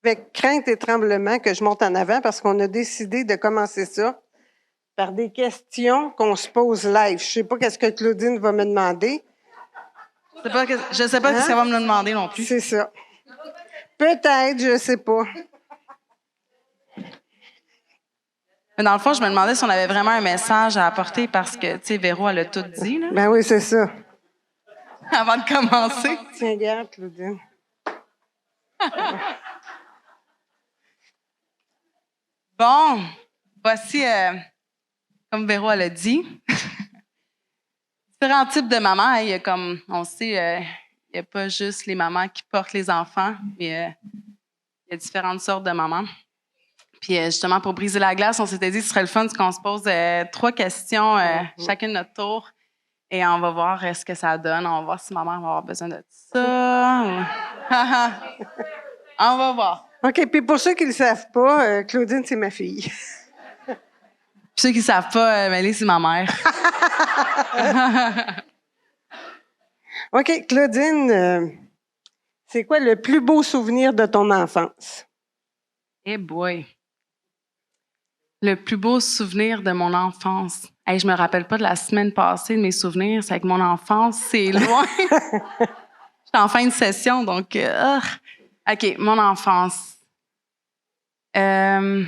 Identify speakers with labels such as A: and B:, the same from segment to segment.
A: avec crainte et tremblement que je monte en avant parce qu'on a décidé de commencer ça par des questions qu'on se pose live. Je sais pas qu'est-ce que Claudine va me demander.
B: Je sais pas ce qu'elle va me demander non plus.
A: C'est ça. Peut-être, je sais pas.
B: Mais dans le fond, je me demandais si on avait vraiment un message à apporter parce que, tu sais, Véro, elle a tout dit, là.
A: Ben oui, c'est ça.
B: Avant de commencer.
A: Tiens, regarde, Claudine.
B: Bon, voici, comme Véro, elle a dit, différents types de mamans. Hein. Il y a comme, on sait, il n'y a pas juste les mamans qui portent les enfants, mais il y a différentes sortes de mamans. Puis justement, pour briser la glace, on s'était dit que ce serait le fun qu'on se pose 3 questions, chacune notre tour. Et on va voir ce que ça donne. On va voir si maman va avoir besoin de ça. On va voir.
A: OK, puis pour ceux qui ne le savent pas, Claudine, c'est ma fille.
B: Puis ceux qui ne savent pas, Mélie, c'est ma mère.
A: OK, Claudine, c'est quoi le plus beau souvenir de ton enfance?
B: Eh boy! Le plus beau souvenir de mon enfance. Hey, je me rappelle pas de la semaine passée de mes souvenirs. C'est avec mon enfance, c'est loin. J'étais en fin de session, donc... OK, mon enfance. C'est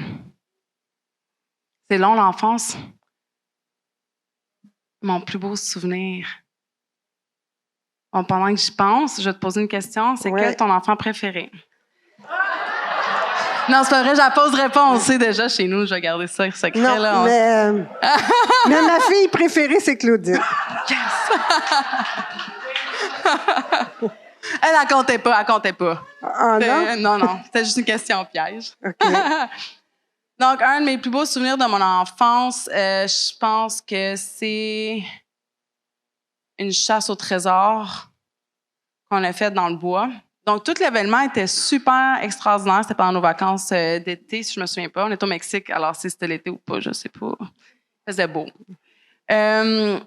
B: long, l'enfance. Mon plus beau souvenir. Bon, pendant que j'y pense, je vais te poser une question. C'est quel ton enfant préféré? Non, c'est pas vrai, je la poserai pas. On le sait déjà chez nous. Je vais garder ça secret.
A: Non,
B: là,
A: mais ma fille préférée, c'est Claudine.
B: Yes! Elle comptait pas.
A: Ah non?
B: Non. C'était juste une question piège.
A: OK.
B: Donc, un de mes plus beaux souvenirs de mon enfance, je pense que c'est une chasse au trésor qu'on a faite dans le bois. Donc, tout l'événement était super extraordinaire. C'était pendant nos vacances d'été, si je me souviens pas. On était au Mexique, alors si c'était l'été ou pas, je sais pas. Il faisait beau. Le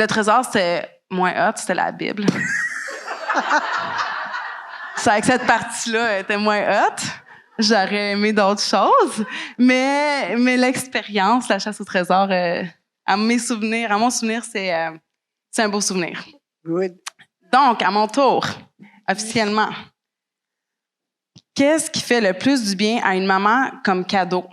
B: trésor, c'était moins hot, c'était la Bible. C'est vrai que cette partie-là était moins hot. J'aurais aimé d'autres choses. Mais l'expérience, la chasse au trésor, à mon souvenir, c'est un beau souvenir.
A: Good.
B: Donc, à mon tour, officiellement, qu'est-ce qui fait le plus du bien à une maman comme cadeau?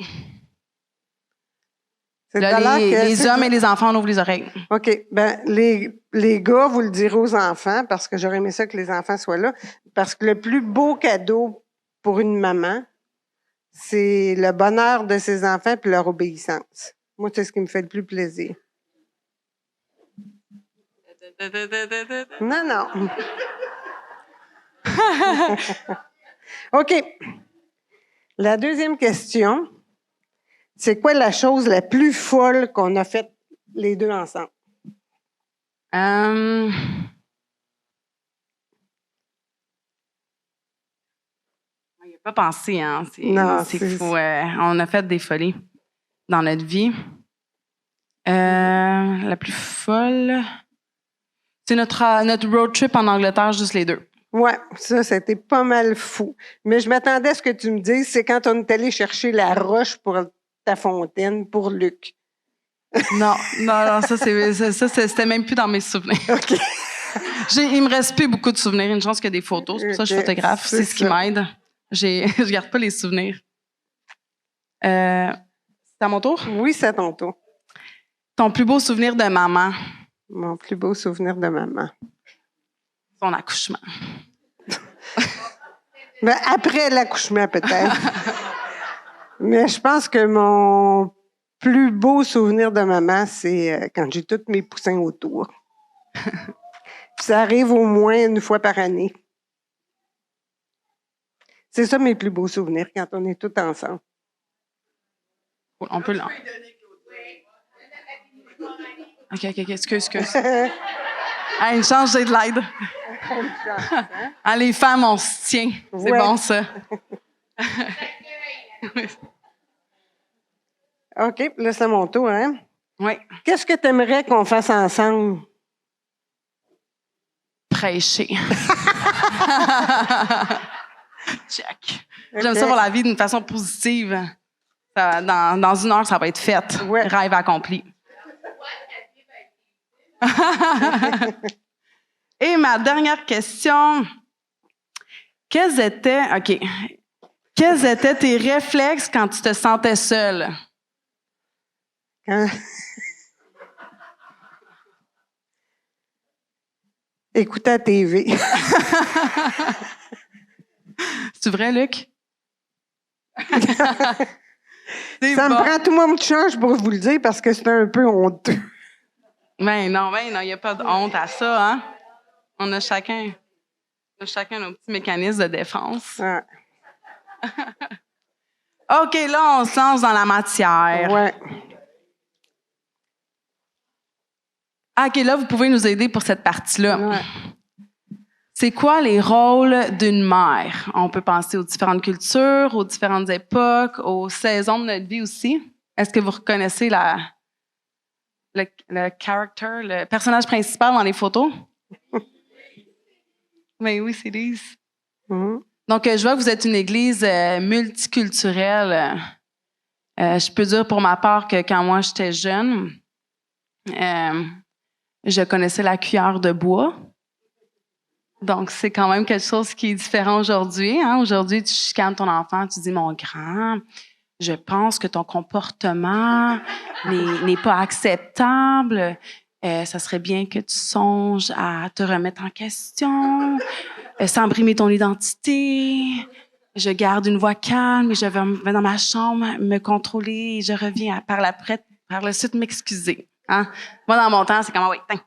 B: Là, les hommes et les enfants, on ouvre les oreilles.
A: OK. Ben, les gars, vous le direz aux enfants, parce que j'aurais aimé ça que les enfants soient là. Parce que le plus beau cadeau pour une maman, c'est le bonheur de ses enfants puis leur obéissance. Moi, c'est ce qui me fait le plus plaisir. Non. OK. La deuxième question, c'est quoi la chose la plus folle qu'on a faite les deux ensemble?
B: On n'y a pas pensé, hein? C'est fou. On a fait des folies dans notre vie. La plus folle, c'est notre road trip en Angleterre, juste les deux.
A: Oui, ça, c'était pas mal fou. Mais je m'attendais à ce que tu me dises, c'est quand on est allé chercher la roche pour ta fontaine, pour Luc.
B: Non, ça, c'était même plus dans mes souvenirs.
A: OK.
B: Il me reste plus beaucoup de souvenirs. Une chance qu'il y a des photos. C'est pour ça que je suis photographe. C'est ce qui m'aide. Je garde pas les souvenirs. C'est à mon tour?
A: Oui, c'est à ton tour.
B: Ton plus beau souvenir de maman?
A: Mon plus beau souvenir de maman.
B: Son accouchement.
A: Ben, après l'accouchement, peut-être. Mais je pense que mon plus beau souvenir de maman, c'est quand j'ai tous mes poussins autour. Ça arrive au moins une fois par année. C'est ça mes plus beaux souvenirs, quand on est tous ensemble.
B: On peut là. OK, excuse. Une chance, j'ai de l'aide. Les femmes, on se tient. C'est bon, ça.
A: OK, là, c'est mon tour, hein?
B: Oui.
A: Qu'est-ce que tu aimerais qu'on fasse ensemble?
B: Prêcher. Check. J'aime ça voir la vie d'une façon positive. Dans 1 heure, ça va être fait.
A: Ouais.
B: Rêve accompli. Et ma dernière question. Quels étaient tes réflexes quand tu te sentais seule?
A: Écouter la TV.
B: C'est vrai, Luc?
A: Ça me prend tout mon change pour vous le dire parce que c'est un peu honteux.
B: Ben non, il n'y a pas de honte à ça, hein? On a chacun nos petits mécanismes de défense.
A: Ouais.
B: OK, là, on se lance dans la matière.
A: Ouais.
B: OK, là, vous pouvez nous aider pour cette partie-là.
A: Ouais.
B: C'est quoi les rôles d'une mère? On peut penser aux différentes cultures, aux différentes époques, aux saisons de notre vie aussi. Est-ce que vous reconnaissez le personnage principal dans les photos? Ben oui, c'est Lise.
A: Mm-hmm.
B: Donc, je vois que vous êtes une église multiculturelle. Je peux dire pour ma part que quand moi j'étais jeune, je connaissais la cuillère de bois. Donc, c'est quand même quelque chose qui est différent aujourd'hui. Hein? Aujourd'hui, tu chicanes ton enfant, tu dis « Mon grand, je pense que ton comportement n'est pas acceptable. Ça serait bien que tu songes à te remettre en question, sans brimer ton identité. Je garde une voix calme et je vais dans ma chambre me contrôler et je reviens par la suite m'excuser. Hein? Moi, dans mon temps, c'est comme « Oui, tiens. »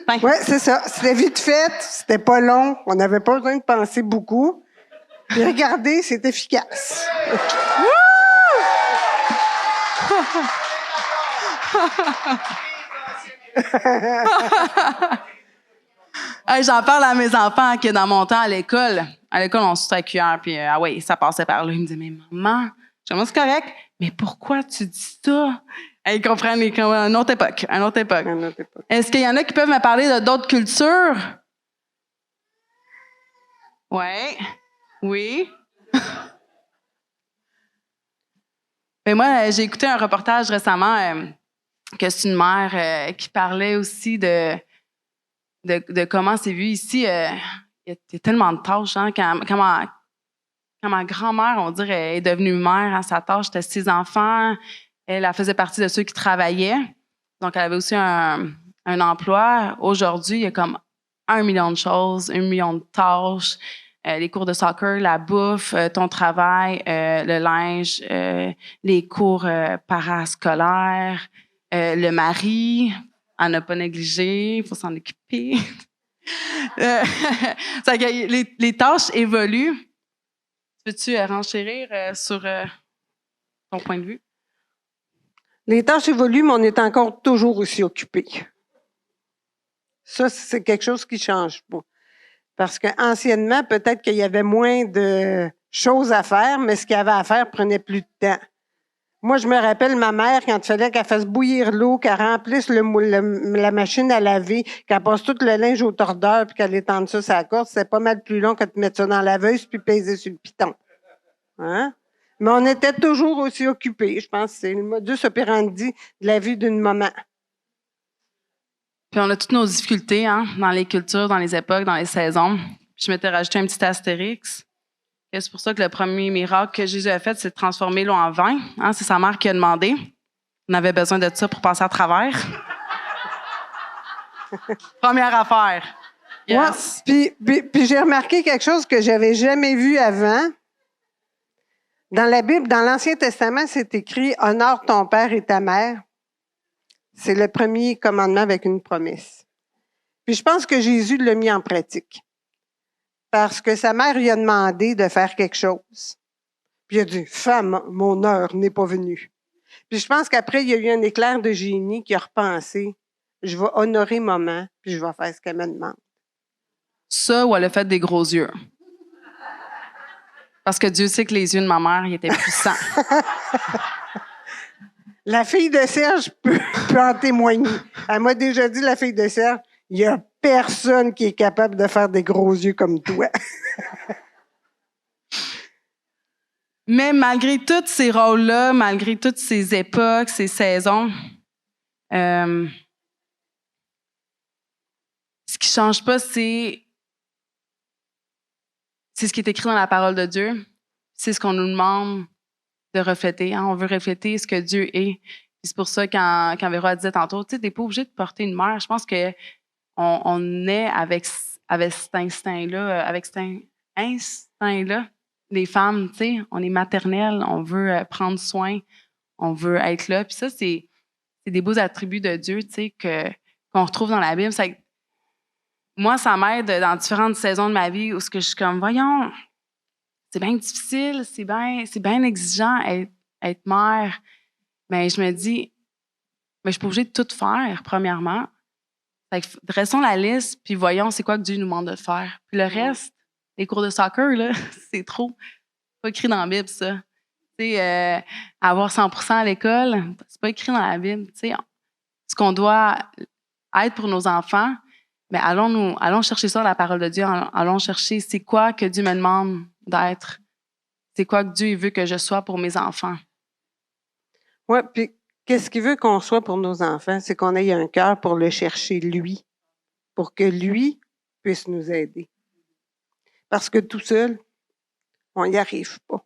A: Oui, c'est ça. C'était vite fait, c'était pas long, on n'avait pas besoin de penser beaucoup. Puis regardez, c'est efficace.
B: Hey, j'en parle à mes enfants que dans mon temps à l'école, on se la cuillère, puis ça passait par là. Ils me disaient « Mais maman, c'est correct, mais pourquoi tu dis ça? » Ils comprennent une autre époque. Est-ce qu'il y en a qui peuvent me parler de d'autres cultures? Oui. Mais moi, j'ai écouté un reportage récemment que c'est une mère qui parlait aussi de comment c'est vu ici. Il y a tellement de tâches. Hein, quand ma grand-mère, on dirait, est devenue mère, hein, sa tâche, c'était 6 enfants. Elle faisait partie de ceux qui travaillaient. Donc, elle avait aussi un emploi. Aujourd'hui, il y a comme 1 million de choses, 1 million de tâches. Les cours de soccer, la bouffe, ton travail, le linge, les cours parascolaires, le mari, à ne pas négliger, il faut s'en occuper. Les tâches évoluent. Peux-tu renchérir sur ton point de vue?
A: Les tâches évoluent, mais on est encore toujours aussi occupé. Ça, c'est quelque chose qui change pas. Parce qu'anciennement, peut-être qu'il y avait moins de choses à faire, mais ce qu'il y avait à faire prenait plus de temps. Moi, je me rappelle ma mère, quand il fallait qu'elle fasse bouillir l'eau, qu'elle remplisse la machine à laver, qu'elle passe tout le linge au tordeur puis qu'elle étende ça sur la corde, c'est pas mal plus long que de mettre ça dans la laveuse puis peser sur le piton. Hein? Mais on était toujours aussi occupés. Je pense que c'est le modus operandi de la vie d'une maman.
B: Puis on a toutes nos difficultés, hein, dans les cultures, dans les époques, dans les saisons. Puis je m'étais rajouté un petit astérix. Et c'est pour ça que le premier miracle que Jésus a fait, c'est de transformer l'eau en vin. Hein, c'est sa mère qui a demandé. On avait besoin de ça pour passer à travers. Première affaire. Yes.
A: Ouais. Puis j'ai remarqué quelque chose que j'avais jamais vu avant. Dans la Bible, dans l'Ancien Testament, c'est écrit « Honore ton père et ta mère ». C'est le premier commandement avec une promesse. Puis je pense que Jésus l'a mis en pratique. Parce que sa mère lui a demandé de faire quelque chose. Puis il a dit « Femme, mon heure n'est pas venue ». Puis je pense qu'après, il y a eu un éclair de génie qui a repensé « Je vais honorer maman, puis je vais faire ce qu'elle me demande ».
B: Ça, ou elle a fait des gros yeux. Parce que Dieu sait que les yeux de ma mère, ils étaient puissants.
A: La fille de Serge peut en témoigner. Elle m'a déjà dit, la fille de Serge, il n'y a personne qui est capable de faire des gros yeux comme toi.
B: Mais malgré tous ces rôles-là, malgré toutes ces époques, ces saisons, ce qui change pas, c'est ce qui est écrit dans la parole de Dieu. C'est ce qu'on nous demande de refléter. Hein? On veut refléter ce que Dieu est. Puis c'est pour ça, quand Véro disait tantôt, tu sais, t'es pas obligé de porter une mère. Je pense que on est avec cet instinct-là, avec cet instinct-là. Les femmes, tu sais, on est maternelles, on veut prendre soin, on veut être là. Puis ça, c'est des beaux attributs de Dieu, tu sais, qu'on retrouve dans la Bible. Moi, ça m'aide dans différentes saisons de ma vie où ce que je suis comme, voyons, c'est bien difficile, c'est bien exigeant être mère. Mais je me dis, mais je suis pas obligée de tout faire, premièrement. Fait que dressons la liste, puis voyons c'est quoi que Dieu nous demande de faire. Puis le reste, les cours de soccer, là, c'est trop. C'est pas écrit dans la Bible, ça. Tu sais, avoir 100% à l'école, c'est pas écrit dans la Bible. Tu sais, ce qu'on doit être pour nos enfants, mais allons chercher ça dans la parole de Dieu. Allons chercher c'est quoi que Dieu me demande d'être. C'est quoi que Dieu veut que je sois pour mes enfants.
A: Oui, puis qu'est-ce qu'il veut qu'on soit pour nos enfants? C'est qu'on ait un cœur pour le chercher, lui, pour que lui puisse nous aider. Parce que tout seul, on n'y arrive pas.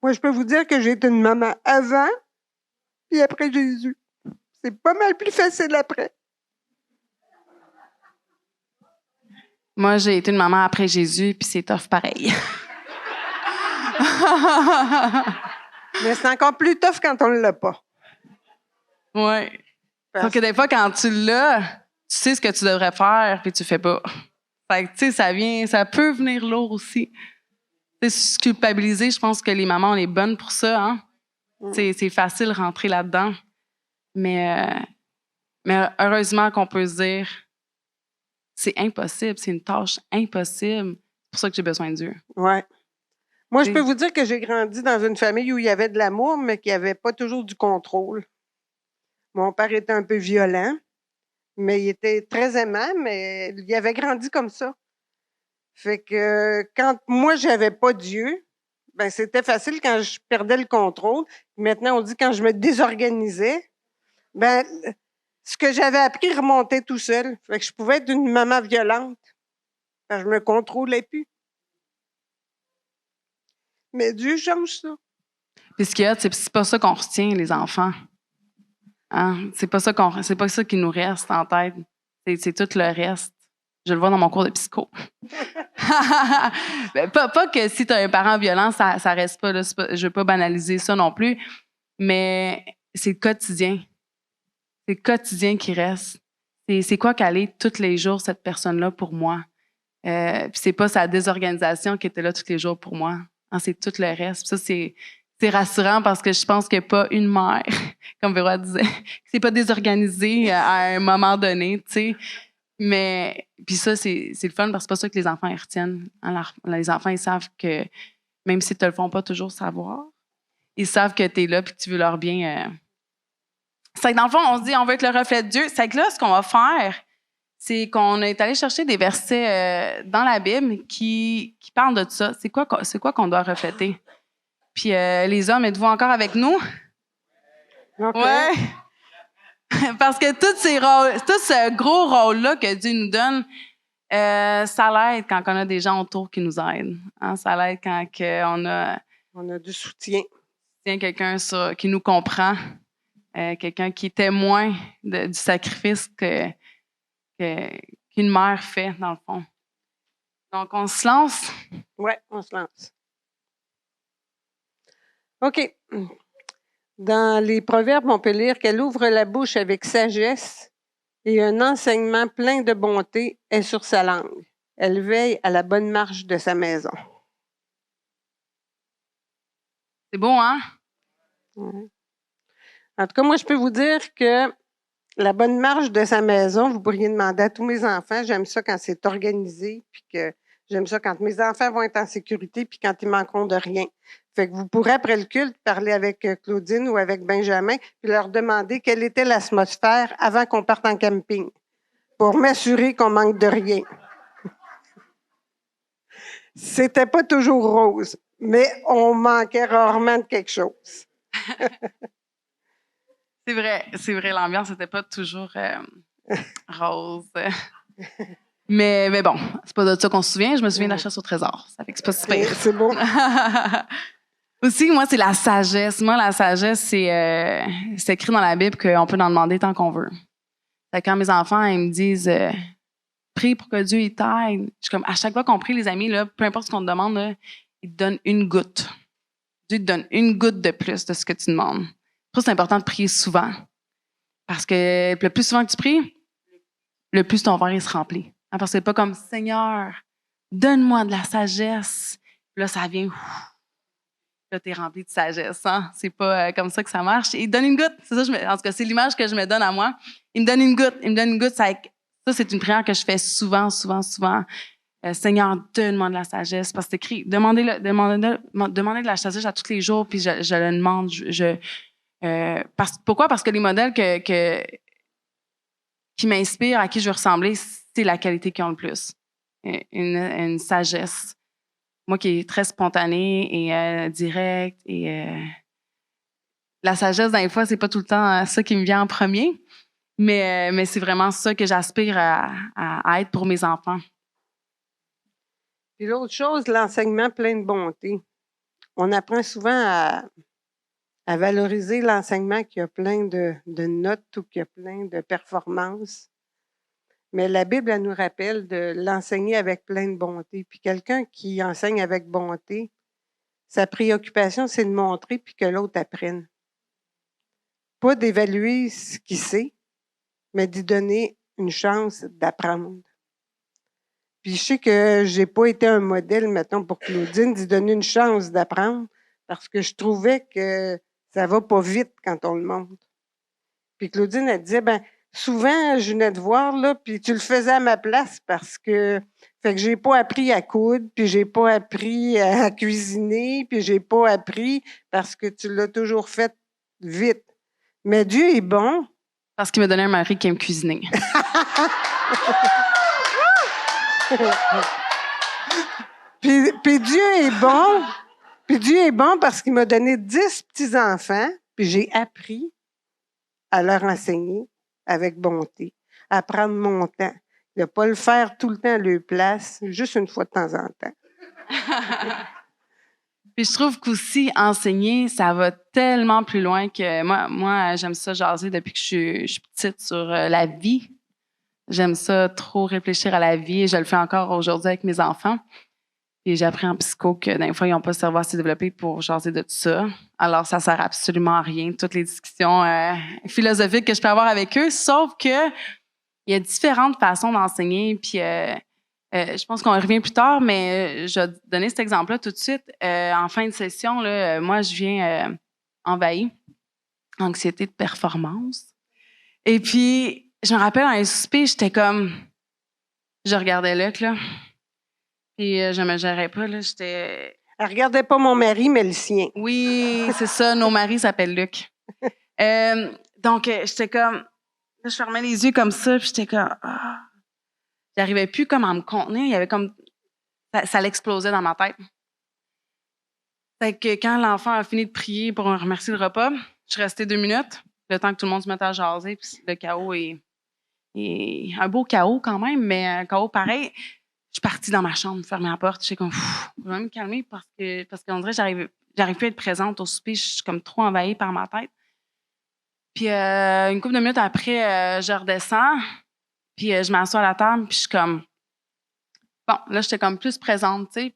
A: Moi, je peux vous dire que j'ai été une maman avant et après Jésus. C'est pas mal plus facile après.
B: Moi, j'ai été une maman après Jésus, puis c'est tough pareil.
A: Mais c'est encore plus tough quand on ne l'a pas.
B: Oui. Parce que des fois, quand tu l'as, tu sais ce que tu devrais faire, puis tu fais pas. Fait que, tu sais, ça peut venir lourd aussi. Tu sais, se culpabiliser, je pense que les mamans, on est bonnes pour ça, hein. C'est facile de rentrer là-dedans. Mais heureusement qu'on peut se dire, c'est impossible, c'est une tâche impossible. C'est pour ça que j'ai besoin de Dieu.
A: Ouais. Moi, je peux vous dire que j'ai grandi dans une famille où il y avait de l'amour, mais qu'il n'y avait pas toujours du contrôle. Mon père était un peu violent, mais il était très aimant, mais il avait grandi comme ça. Fait que quand moi, j'avais pas Dieu, ben c'était facile quand je perdais le contrôle. Maintenant, on dit quand je me désorganisais, ben ce que j'avais appris remontait tout seul. Fait que je pouvais être une maman violente. Je me contrôlais plus. Mais Dieu change ça.
B: Puis ce qu'il y a, c'est pas ça qu'on retient, les enfants. Hein? C'est pas ça qui nous reste en tête. C'est tout le reste. Je le vois dans mon cours de psycho. pas que si tu as un parent violent, ça reste pas, là. Je veux pas banaliser ça non plus. Mais c'est le quotidien. C'est le quotidien qui reste. C'est quoi qu'elle est tous les jours, cette personne-là, pour moi. Puis c'est pas sa désorganisation qui était là tous les jours pour moi. Hein, c'est tout le reste. Puis ça, c'est rassurant parce que je pense qu'il n'y a pas une mère, comme Véro disait, qui s'est pas désorganisée à un moment donné, tu sais. Mais, puis ça, c'est le fun parce que c'est pas ça que les enfants ils retiennent. Hein, les enfants, ils savent que, même s'ils te le font pas toujours savoir, ils savent que tu es là et que tu veux leur bien. C'est que dans le fond, on se dit, on veut être le reflet de Dieu. C'est que là, ce qu'on va faire, c'est qu'on est allé chercher des versets dans la Bible qui parlent de ça. C'est quoi qu'on doit refléter? Puis les hommes, êtes-vous encore avec nous?
A: Okay.
B: Ouais. Parce que tout ce gros rôle-là que Dieu nous donne, ça l'aide quand on a des gens autour qui nous aident. Hein? Ça l'aide quand on
A: a du soutien.
B: Quelqu'un qui nous comprend, quelqu'un qui est témoin du sacrifice qu'une mère fait, dans le fond. Donc, on se lance?
A: Oui, on se lance. OK. Dans les Proverbes, on peut lire qu'elle ouvre la bouche avec sagesse et un enseignement plein de bonté est sur sa langue. Elle veille à la bonne marche de sa maison.
B: C'est beau, hein?
A: Ouais. En tout cas, moi, je peux vous dire que la bonne marche de sa maison, vous pourriez demander à tous mes enfants. J'aime ça quand c'est organisé, puis que j'aime ça quand mes enfants vont être en sécurité, puis quand ils manqueront de rien. Fait que vous pourrez, après le culte, parler avec Claudine ou avec Benjamin, puis leur demander quelle était l'atmosphère avant qu'on parte en camping, pour m'assurer qu'on manque de rien. C'était pas toujours rose. Mais on manquait rarement de quelque chose.
B: C'est vrai, l'ambiance n'était pas toujours rose. Mais bon, c'est pas de ça qu'on se souvient. Je me souviens de la chasse au trésor. Ça fait que c'est pas super.
A: C'est bon.
B: Aussi, moi, c'est la sagesse. Moi, la sagesse, c'est écrit dans la Bible qu'on peut en demander tant qu'on veut. Fait que quand mes enfants, ils me disent prie pour que Dieu il t'aide. Je suis comme, à chaque fois qu'on prie, les amis, là, peu importe ce qu'on te demande, là, il te donne une goutte. Dieu te donne une goutte de plus de ce que tu demandes. Pour ça, c'est important de prier souvent. Parce que le plus souvent que tu pries, le plus ton verre il se remplit. Parce que c'est pas comme Seigneur, donne-moi de la sagesse. Puis là, ça vient. Là, t'es rempli de sagesse. Hein? C'est pas comme ça que ça marche. Il donne une goutte. C'est ça, en tout cas, c'est l'image que je me donne à moi. Il me donne une goutte. Il me donne une goutte. Ça, c'est une prière que je fais souvent. Seigneur, donne-moi de la sagesse. Parce que c'est écrit, demandez de la sagesse à tous les jours, puis je le demande. Pourquoi? Parce que les modèles qui m'inspirent, à qui je veux ressembler, c'est la qualité qu'ils ont le plus. Une sagesse. Moi qui est très spontanée et directe. La sagesse, dans les fois, c'est pas tout le temps ça qui me vient en premier. Mais c'est vraiment ça que j'aspire à être pour mes enfants.
A: Puis l'autre chose, l'enseignement plein de bonté. On apprend souvent à valoriser l'enseignement qui a plein de notes ou qui a plein de performances. Mais la Bible, elle nous rappelle de l'enseigner avec plein de bonté. Puis quelqu'un qui enseigne avec bonté, sa préoccupation, c'est de montrer puis que l'autre apprenne. Pas d'évaluer ce qu'il sait, mais d'y donner une chance d'apprendre. Puis je sais que j'ai pas été un modèle, mettons, pour Claudine, d'y donner une chance d'apprendre, parce que je trouvais que ça va pas vite quand on le montre. Puis Claudine, elle disait, souvent, je venais te voir, là, puis tu le faisais à ma place parce que, fait que j'ai pas appris à coudre, puis j'ai pas appris à cuisiner, puis j'ai pas appris parce que tu l'as toujours fait vite. Mais Dieu est bon.
B: Parce qu'il m'a donné un mari qui aime cuisiner.
A: puis Dieu est bon. Puis Dieu est bon parce qu'il m'a donné 10 petits-enfants, puis j'ai appris à leur enseigner avec bonté, à prendre mon temps, de ne pas le faire tout le temps à leur place, juste une fois de temps en temps.
B: Puis je trouve qu'aussi, enseigner, ça va tellement plus loin que moi j'aime ça jaser depuis que je suis petite sur la vie. J'aime ça trop réfléchir à la vie et je le fais encore aujourd'hui avec mes enfants. Et j'ai appris en psycho que des fois, ils n'ont pas le cerveau assez développé pour jaser de tout ça. Alors, ça sert absolument à rien, toutes les discussions philosophiques que je peux avoir avec eux, sauf que il y a différentes façons d'enseigner. Puis, je pense qu'on y revient plus tard, mais je vais donner cet exemple-là tout de suite. En fin de session, là, moi, je viens envahi, anxiété de performance. Et puis, je me rappelle, dans les soupers, j'étais comme... Je regardais Luc, là. Puis je me gérais pas, là. J'étais...
A: Elle regardait pas mon mari, mais le sien.
B: Oui, c'est ça. Nos maris s'appellent Luc. Donc, j'étais comme... Là, je fermais les yeux comme ça, puis j'étais comme... Ah. J'arrivais plus comme à me contenir. Il y avait comme... Ça l'explosait dans ma tête. Fait que quand l'enfant a fini de prier pour remercier le repas, je suis restée 2 minutes, le temps que tout le monde se mette à jaser, puis le chaos est un beau chaos quand même, mais un chaos pareil. Je suis partie dans ma chambre, fermer la porte. J'étais comme, je vais me calmer parce qu'on dirait que j'arrive plus à être présente au souper. Je suis comme trop envahie par ma tête. Puis une couple de minutes après, je redescends. Puis je m'assois à la table. Puis je suis comme, bon, là, j'étais comme plus présente, tu sais.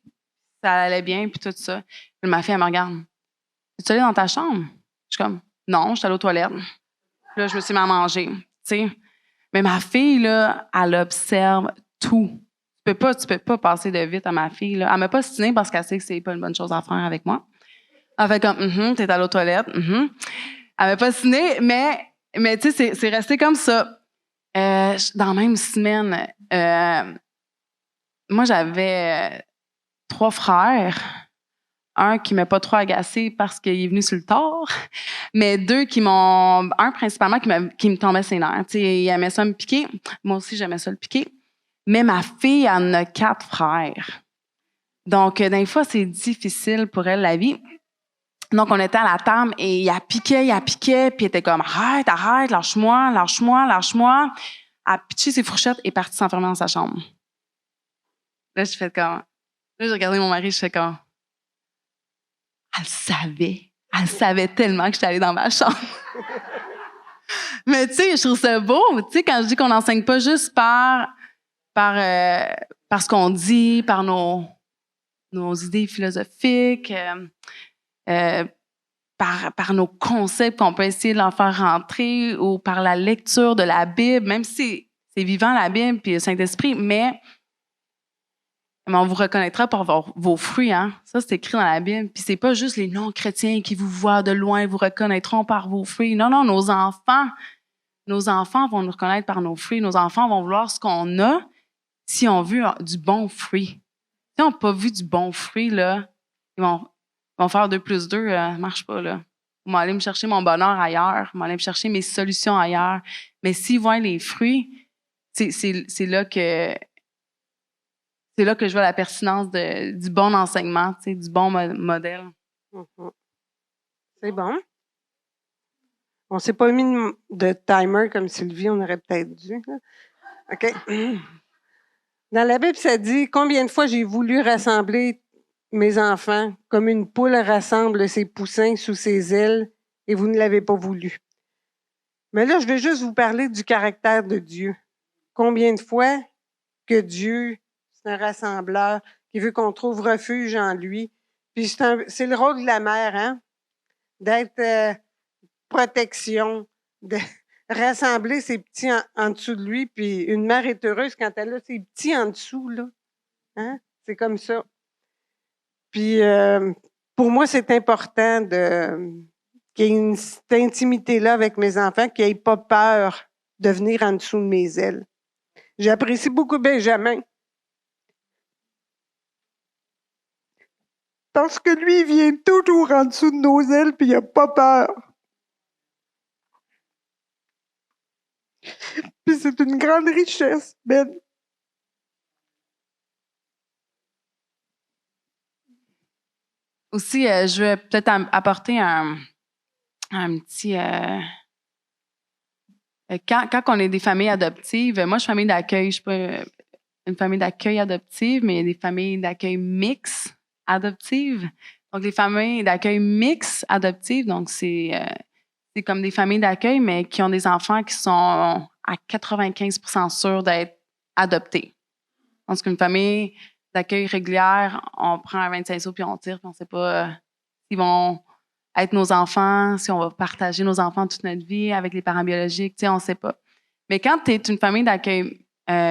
B: Ça allait bien, puis tout ça. Puis ma fille, elle me regarde. Es-tu allée dans ta chambre? Je suis comme, non, je suis allée aux toilettes. Puis là, je me suis mis à manger, tu sais. Mais ma fille, là, elle observe tout. Tu peux pas passer de vite à ma fille, là. Elle m'a pas ostinée parce qu'elle sait que c'est pas une bonne chose à faire avec moi. Elle fait comme, t'es allée aux toilettes, Elle m'a pas ostinée, mais tu sais, c'est resté comme ça. Dans la même semaine, moi, j'avais 3 frères. Un qui m'a pas trop agacé parce qu'il est venu sur le tard, mais 2 qui m'ont... Un, principalement, qui me tombait ses nerfs. Tu sais, il aimait ça me piquer. Moi aussi, j'aimais ça le piquer. Mais ma fille, elle en a 4 frères. Donc, des fois, c'est difficile pour elle, la vie. Donc, on était à la table et il a piqué, puis il était comme « Arrête, arrête, lâche-moi, lâche-moi, lâche-moi ». Elle a pitché ses fourchettes et est partie s'enfermer dans sa chambre. Là, je fais comme... Là, j'ai regardé mon mari, je fais comme... Elle savait. Elle savait tellement que j'étais allée dans ma chambre. Mais tu sais, je trouve ça beau. Tu sais, quand je dis qu'on n'enseigne pas juste par ce qu'on dit, par nos idées philosophiques, par nos concepts qu'on peut essayer de leur faire rentrer ou par la lecture de la Bible, même si c'est vivant la Bible puis le Saint-Esprit, mais on vous reconnaîtra par vos fruits, hein. Ça, c'est écrit dans la Bible. Puis c'est pas juste les non-chrétiens qui vous voient de loin, vous reconnaîtront par vos fruits. Non, non, nos enfants vont nous reconnaître par nos fruits. Nos enfants vont vouloir ce qu'on a si on veut du bon fruit. Si on n'a pas vu du bon fruit, là, ils vont faire 2 plus 2, ça marche pas, là. Ils vont aller me chercher mon bonheur ailleurs, ils vont aller me chercher mes solutions ailleurs. Mais s'ils voient les fruits, c'est là que je vois la pertinence du bon enseignement, tu sais, du bon modèle.
A: Mhm. C'est bon. On s'est pas mis de timer comme Sylvie, on aurait peut-être dû. Là. OK. Dans la Bible, ça dit « Combien de fois j'ai voulu rassembler mes enfants comme une poule rassemble ses poussins sous ses ailes et vous ne l'avez pas voulu. » Mais là, je vais juste vous parler du caractère de Dieu. Combien de fois que Dieu, c'est un rassembleur qui veut qu'on trouve refuge en lui. Puis c'est le rôle de la mère, hein? D'être protection, de rassembler ses petits en dessous de lui. Puis une mère est heureuse quand elle a ses petits en dessous, là. Hein? C'est comme ça. Puis pour moi, c'est important qu'il y ait cette intimité-là avec mes enfants, qu'ils n'aient pas peur de venir en dessous de mes ailes. J'apprécie beaucoup Benjamin. Parce que lui, il vient toujours en dessous de nos ailes, puis il n'a pas peur. Puis c'est une grande richesse, Ben.
B: Aussi, je vais peut-être apporter un petit... quand on est des familles adoptives, moi, je suis famille d'accueil, je suis pas une famille d'accueil adoptive, mais il y a des familles d'accueil mixtes adoptives. Donc, les familles d'accueil mixtes adoptives, donc c'est comme des familles d'accueil, mais qui ont des enfants qui sont à 95% sûrs d'être adoptés. Donc, qu'une famille d'accueil régulière, on prend un 25 sous puis on tire, puis on ne sait pas s'ils vont être nos enfants, si on va partager nos enfants toute notre vie avec les parents biologiques, tu sais, on ne sait pas. Mais quand tu es une famille d'accueil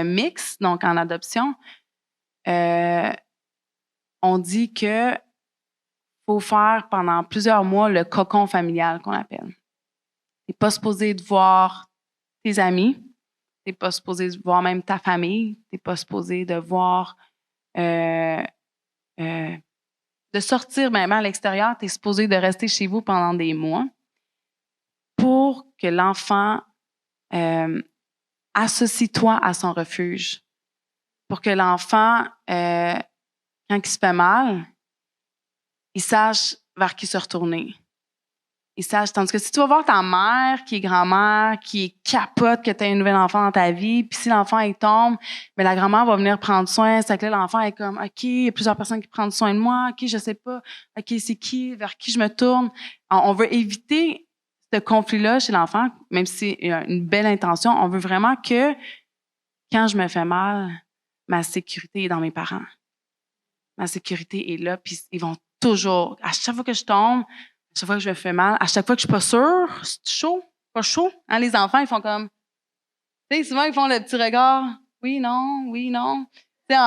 B: mixte, donc en adoption, on dit que faut faire pendant plusieurs mois le cocon familial qu'on appelle. Tu n'es pas supposé de voir tes amis, tu n'es pas supposé de voir même ta famille, tu n'es pas supposé de voir de sortir même à l'extérieur, tu es supposé de rester chez vous pendant des mois pour que l'enfant associe-toi à son refuge. Pour que l'enfant, quand il se fait mal, il sache vers qui se retourner. Il sache. Tandis que si tu vas voir ta mère, qui est grand-mère, qui capote que tu as un nouvel enfant dans ta vie, puis si l'enfant il tombe, mais la grand-mère va venir prendre soin. C'est que là, l'enfant est comme, OK, il y a plusieurs personnes qui prennent soin de moi. OK, je sais pas. OK, c'est qui? Vers qui je me tourne? On veut éviter ce conflit-là chez l'enfant, même si c'est une belle intention. On veut vraiment que, quand je me fais mal, ma sécurité est dans mes parents. Ma sécurité est là, puis ils vont toujours, à chaque fois que je tombe, à chaque fois que je me fais mal, à chaque fois que je suis pas sûre, c'est chaud, pas chaud. Hein, les enfants, ils font comme, tu sais, souvent ils font le petit regard, oui, non, oui, non. Tu sais,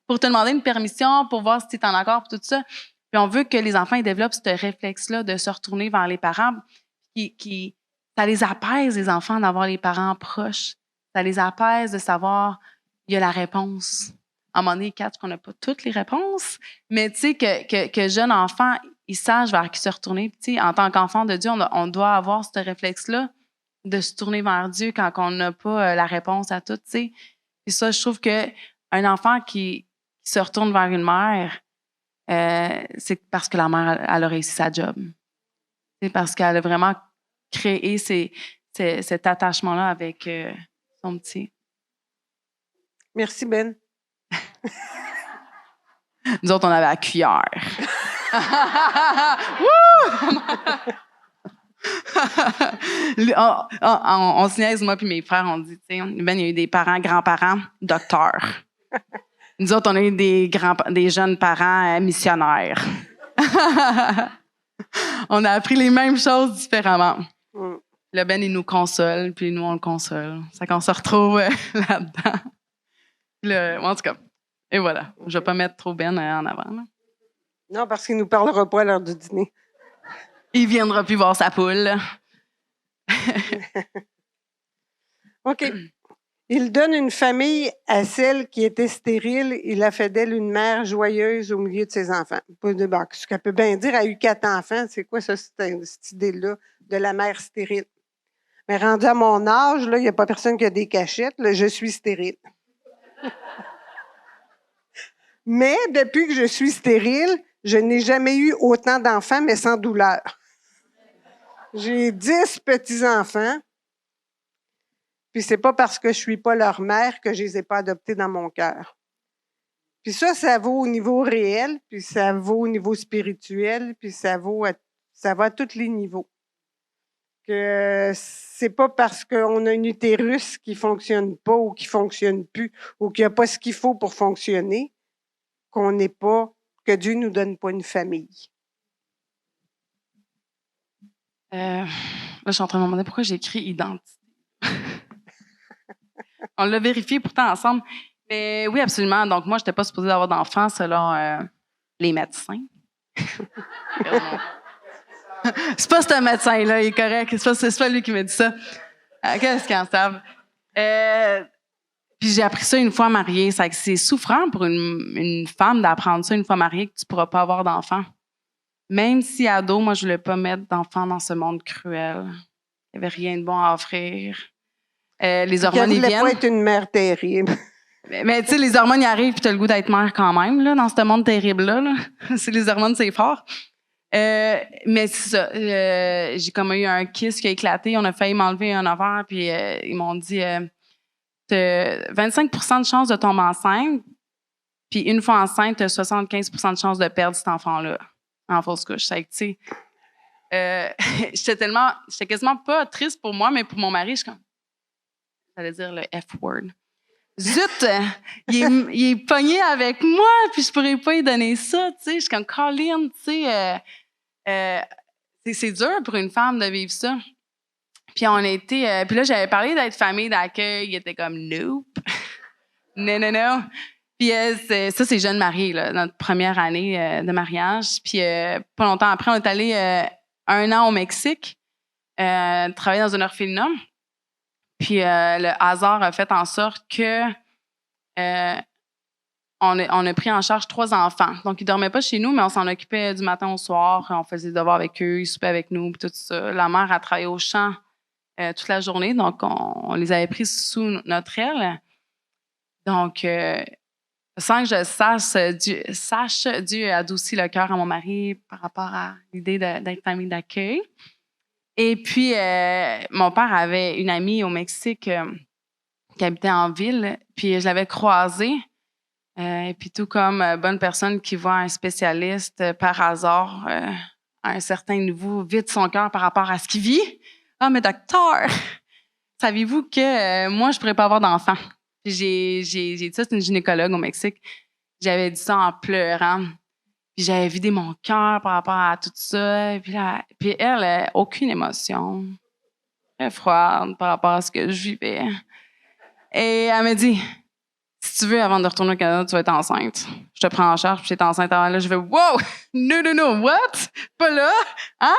B: pour te demander une permission, pour voir si tu es en accord, pour tout ça. Puis on veut que les enfants ils développent ce réflexe-là de se retourner vers les parents, ça les apaise, les enfants, d'avoir les parents proches. Ça les apaise de savoir, il y a la réponse. À un moment donné, Kat, qu'on n'a pas toutes les réponses, mais tu sais, que jeune enfant, il sache vers qui se retourner. Puis, tu sais, en tant qu'enfant de Dieu, on doit avoir ce réflexe-là de se tourner vers Dieu quand on n'a pas la réponse à tout, tu sais. Puis ça, je trouve qu'un enfant qui se retourne vers une mère, c'est parce que la mère, elle a réussi sa job. C'est parce qu'elle a vraiment créé cet attachement-là avec son petit.
A: Merci, Ben.
B: Nous autres, on avait la cuillère. on se niaise, moi puis mes frères, on dit, tu sais, Ben, il y a eu des parents, grands-parents, docteurs. Nous autres, on a eu des jeunes parents missionnaires. On a appris les mêmes choses différemment. Le Ben, il nous console, puis nous, on le console. C'est qu'on se retrouve là-dedans. En tout cas, et voilà. Je vais pas mettre trop Ben en avant. Là.
A: Non, parce qu'il nous parlera pas à l'heure du dîner.
B: Il viendra plus voir sa poule.
A: OK. Il donne une famille à celle qui était stérile. Il a fait d'elle une mère joyeuse au milieu de ses enfants. Ce qu'elle peut bien dire, elle a eu 4 enfants. C'est quoi ça, cette idée-là de la mère stérile? Mais rendu à mon âge, il n'y a pas personne qui a des cachettes. Là, je suis stérile. Mais depuis que je suis stérile, je n'ai jamais eu autant d'enfants, mais sans douleur. J'ai 10 petits-enfants. Puis c'est pas parce que je suis pas leur mère que je les ai pas adoptés dans mon cœur. Puis ça vaut au niveau réel, puis ça vaut au niveau spirituel, puis ça va à tous les niveaux. Que c'est pas parce qu'on a un utérus qui fonctionne pas ou qui fonctionne plus ou qu'il n'y a pas ce qu'il faut pour fonctionner que Dieu nous donne pas une famille.
B: Là, je suis en train de me demander pourquoi j'ai écrit identité. On l'a vérifié pourtant ensemble. Mais oui, absolument. Donc, moi, je n'étais pas supposée avoir d'enfants selon les médecins. C'est pas ce médecin-là, il est correct. C'est pas lui qui m'a dit ça. Qu'est-ce qu'ils en savent? Puis j'ai appris ça une fois mariée. C'est souffrant pour une femme d'apprendre ça une fois mariée que tu pourras pas avoir d'enfants. Même si ado, moi, je voulais pas mettre d'enfants dans ce monde cruel. Il n'y avait rien de bon à offrir. Les hormones, ils viennent.
A: Elle voulait pas être une mère terrible.
B: Mais tu sais, les hormones, ils arrivent puis tu as le goût d'être mère quand même, là, dans ce monde terrible-là. Là. C'est les hormones, c'est fort. Mais c'est ça. J'ai comme eu un kiss qui a éclaté. On a failli m'enlever un ovaire puis ils m'ont dit t'as 25% de chance de tomber enceinte puis une fois enceinte, t'as 75% de chance de perdre cet enfant-là en fausse couche. Ça, tu sais, j'étais quasiment pas triste pour moi, mais pour mon mari, j'allais dire le F-word. Zut! Il est pogné avec moi, puis je pourrais pas lui donner ça, tu sais. Je suis comme, Colin, tu sais, c'est dur pour une femme de vivre ça. Puis on était... puis là, j'avais parlé d'être famille d'accueil. Il était comme, nope. Non. Puis ça, c'est jeune marié, là, notre première année de mariage. Puis pas longtemps après, on est allé 1 an au Mexique, travailler dans un orphelinat. Puis le hasard a fait en sorte que on a pris en charge 3 enfants. Donc, ils dormaient pas chez nous, mais on s'en occupait du matin au soir. On faisait des devoirs avec eux, ils soupaient avec nous, puis tout ça. La mère a travaillé au champ toute la journée, donc on les avait pris sous notre aile. Donc, sans que je sache, Dieu a adouci le cœur à mon mari par rapport à l'idée d'être famille d'accueil. Et puis, mon père avait une amie au Mexique qui habitait en ville, puis je l'avais croisée. Et puis, tout comme bonne personne qui voit un spécialiste par hasard à un certain niveau vide son cœur par rapport à ce qu'il vit. Ah, mais docteur, saviez-vous que moi, je pourrais pas avoir d'enfant? J'ai dit ça, c'est une gynécologue au Mexique. J'avais dit ça en pleurant. Puis j'avais vidé mon cœur par rapport à tout ça. Puis elle, aucune émotion. Très froide par rapport à ce que je vivais. Et elle m'a dit, si tu veux, avant de retourner au Canada, tu vas être enceinte. Je te prends en charge, puis j'étais enceinte avant là. Je fais, wow! No, what? Pas là? Hein?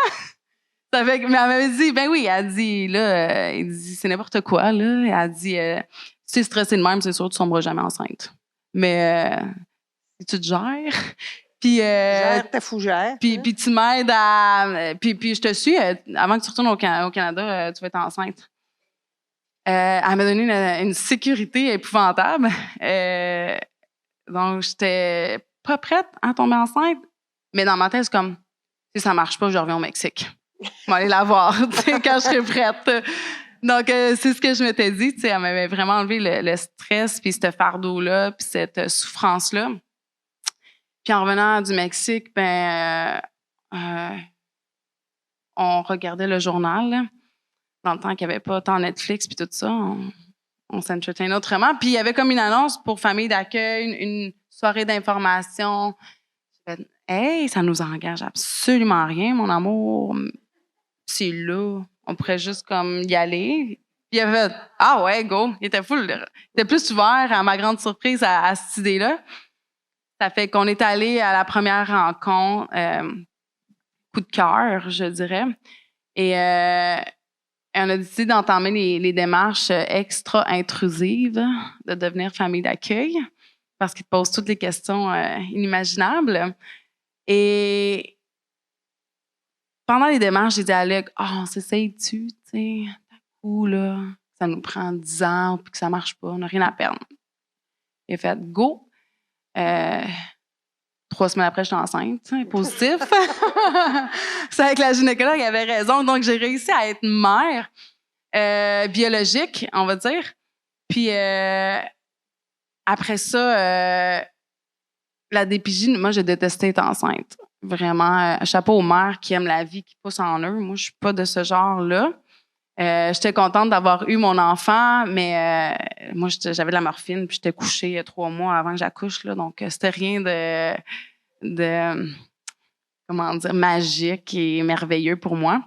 B: Ça fait que, mais elle m'avait dit, ben oui, elle dit, là, il dit, c'est n'importe quoi, là. Elle dit, si tu es stressée de même, c'est sûr que tu tomberas jamais enceinte. Mais si tu te gères, puis
A: gère ta fougère.
B: Puis tu m'aides à... Puis je te suis, avant que tu retournes au Canada, tu vas être enceinte. Elle m'a donné une sécurité épouvantable. Donc, j'étais pas prête à tomber enceinte. Mais dans ma tête, c'est comme, si ça marche pas, je reviens au Mexique. Je vais aller la voir, quand je serai prête. Donc, c'est ce que je m'étais dit. Elle m'avait vraiment enlevé le stress, puis ce fardeau-là, puis cette souffrance-là. Puis en revenant du Mexique, on regardait le journal, là, dans le temps qu'il n'y avait pas tant Netflix puis tout ça. On s'entertainait autrement. Puis il y avait comme une annonce pour famille d'accueil, une soirée d'information. J'ai fait, hey, ça nous engage absolument rien, mon amour. C'est là. On pourrait juste comme y aller. Puis il avait fait, ah ouais, go. Il était full. Il était plus ouvert, à ma grande surprise, à cette idée-là. Ça fait qu'on est allé à la première rencontre, coup de cœur, je dirais. Et on a décidé d'entamer les démarches extra-intrusives de devenir famille d'accueil parce qu'ils te posent toutes les questions inimaginables. Et pendant les démarches, j'ai dit à Luc, on s'essaye-tu, tu sais, d'un coup, là, ça nous prend 10 ans puis que ça marche pas, on n'a rien à perdre. Il a fait, go. 3 semaines après, j'étais enceinte, positif. C'est avec la gynécologue, elle avait raison. Donc, j'ai réussi à être mère biologique, on va dire. Puis, après ça, la DPJ, moi, j'ai détesté être enceinte. Vraiment, chapeau aux mères qui aiment la vie, qui poussent en eux. Moi, je suis pas de ce genre-là. J'étais contente d'avoir eu mon enfant, mais moi, j'avais de la morphine, puis j'étais couchée 3 mois avant que j'accouche, là, donc c'était rien de comment dire, magique et merveilleux pour moi.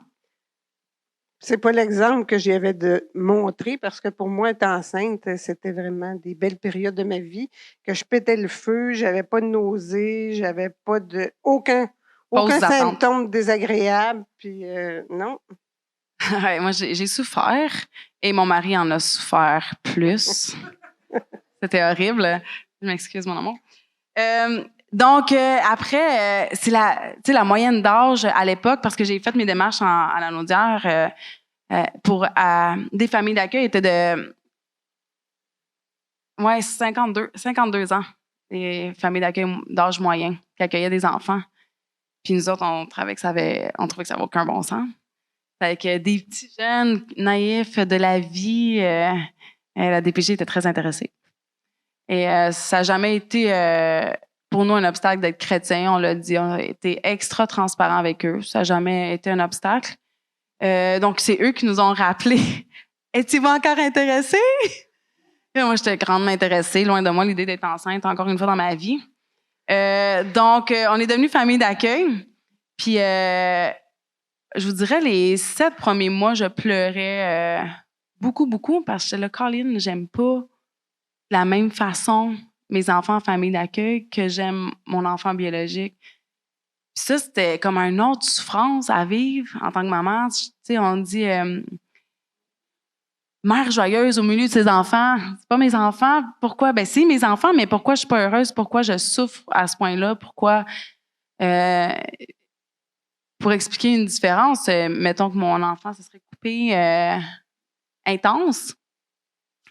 A: C'est pas l'exemple que j'avais de montrer parce que pour moi, être enceinte, c'était vraiment des belles périodes de ma vie, que je pétais le feu, j'avais pas de nausées, j'avais pas de aucun symptôme désagréable, puis non.
B: Ouais, moi, j'ai souffert et mon mari en a souffert plus. C'était horrible. Je m'excuse, mon amour. Donc, après, c'est la moyenne d'âge à l'époque, parce que j'ai fait mes démarches à la Naudière pour des familles d'accueil, était de 52 ans. Des familles d'accueil d'âge moyen qui accueillaient des enfants. Puis nous autres, on trouvait que ça avait aucun bon sens. Avec des petits jeunes naïfs de la vie, la DPJ était très intéressée. Et ça n'a jamais été pour nous un obstacle d'être chrétien. On l'a dit, on a été extra transparent avec eux. Ça n'a jamais été un obstacle. Donc, c'est eux qui nous ont rappelé. « Es-tu encore intéressée? » Et moi, j'étais grandement intéressée. Loin de moi l'idée d'être enceinte encore une fois dans ma vie. Donc, on est devenus famille d'accueil. Puis, je vous dirais, les 7 premiers mois, je pleurais beaucoup, beaucoup parce que j'étais là, Colin, j'aime pas de la même façon mes enfants en famille d'accueil que j'aime mon enfant biologique. Puis ça, c'était comme une autre souffrance à vivre en tant que maman. Tu sais, on dit mère joyeuse au milieu de ses enfants. C'est pas mes enfants. Pourquoi? Ben, c'est mes enfants, mais pourquoi je suis pas heureuse? Pourquoi je souffre à ce point-là? Pourquoi? Pour expliquer une différence, mettons que mon enfant se serait coupé intense.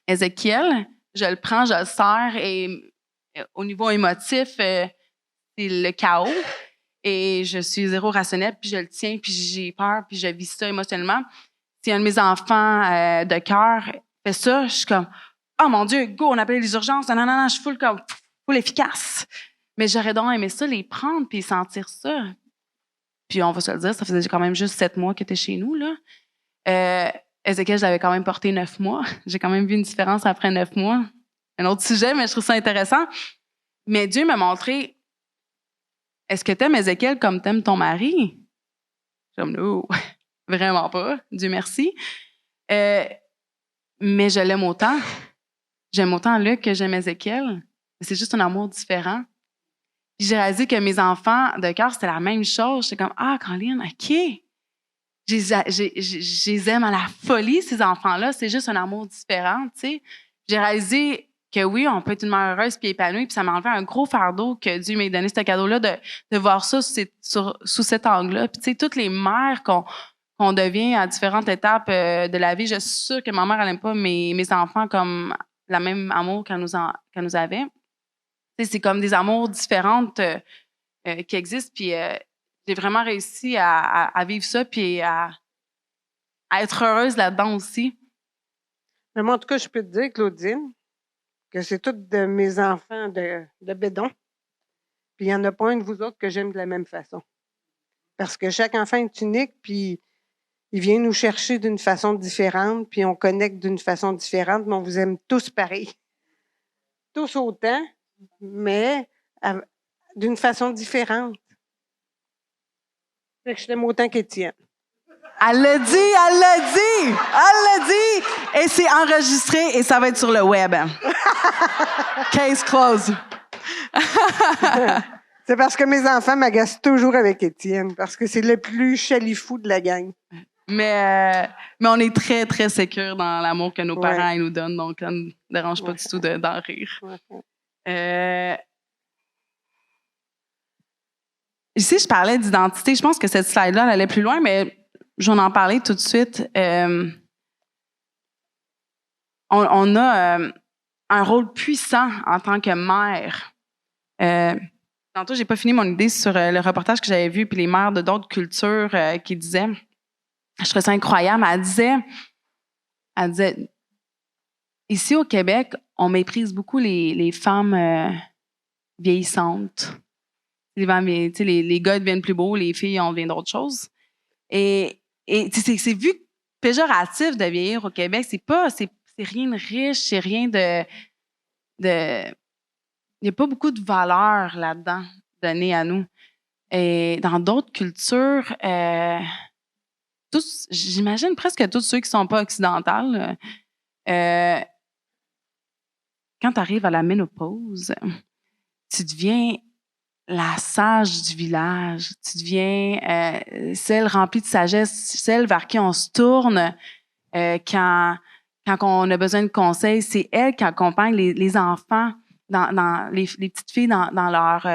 B: Ézéchiel, je le prends, je le serre et au niveau émotif, c'est le chaos. Et je suis zéro rationnelle, puis je le tiens, puis j'ai peur, puis je vis ça émotionnellement. Si un de mes enfants de cœur fait ça, je suis comme « Oh mon Dieu, go, on appelle les urgences. Non, je suis full efficace. » Mais j'aurais donc aimé ça, les prendre, puis sentir ça. Puis on va se le dire, ça faisait quand même juste 7 mois qu'il était chez nous, là. Ézéchiel, je l'avais quand même porté 9 mois. J'ai quand même vu une différence après 9 mois. Un autre sujet, mais je trouve ça intéressant. Mais Dieu m'a montré, est-ce que t'aimes Ézéchiel comme t'aimes ton mari? Comme, non, vraiment pas. Dieu merci. Mais je l'aime autant. J'aime autant Luc que j'aime Ézéchiel. C'est juste un amour différent. Puis j'ai réalisé que mes enfants de cœur, c'était la même chose. J'étais comme, Caroline, OK. Je les aime à la folie, ces enfants-là. C'est juste un amour différent, tu sais. J'ai réalisé que oui, on peut être une mère heureuse puis épanouie, puis ça m'a enlevé un gros fardeau que Dieu m'a donné ce cadeau-là de voir ça sous cet angle-là. Puis tu sais, toutes les mères qu'on devient à différentes étapes de la vie, je suis sûre que ma mère, elle n'aime pas mes enfants comme la même amour qu'elle nous avait. C'est comme des amours différentes qui existent. Puis j'ai vraiment réussi à vivre ça puis à être heureuse là-dedans aussi.
A: Mais moi, en tout cas, je peux te dire, Claudine, que c'est tous de mes enfants de bédon. Puis il n'y en a pas un de vous autres que j'aime de la même façon. Parce que chaque enfant est unique, puis il vient nous chercher d'une façon différente, puis on connecte d'une façon différente, mais on vous aime tous pareil. Tous autant, mais d'une façon différente. Fait que je t'aime autant qu'Étienne.
B: Elle l'a dit, elle l'a dit, elle l'a dit. Et c'est enregistré et ça va être sur le web. Case closed.
A: C'est parce que mes enfants m'agacent toujours avec Étienne, parce que c'est le plus chalifou de la gang.
B: Mais on est très, très sécure dans l'amour que nos parents nous donnent, donc ça ne nous dérange pas du tout d'en rire. Ici, je parlais d'identité. Je pense que cette slide-là, elle allait plus loin, mais je vais en parler tout de suite. On a un rôle puissant en tant que mère. Tantôt, j'ai pas fini mon idée sur le reportage que j'avais vu, puis les mères de d'autres cultures qui disaient, je trouvais ça incroyable, elle disait, ici au Québec, on méprise beaucoup les femmes vieillissantes. Les gars deviennent plus beaux, les filles, on devient d'autres choses. Et c'est vu péjoratif de vieillir au Québec. C'est rien de riche, c'est rien de il n'y a pas beaucoup de valeur là-dedans donnée à nous. Et dans d'autres cultures, j'imagine presque tous ceux qui ne sont pas occidentales, quand tu arrives à la ménopause, tu deviens la sage du village. Tu deviens celle remplie de sagesse, celle vers qui on se tourne quand on a besoin de conseils. C'est elle qui accompagne les enfants, dans les petites filles dans leur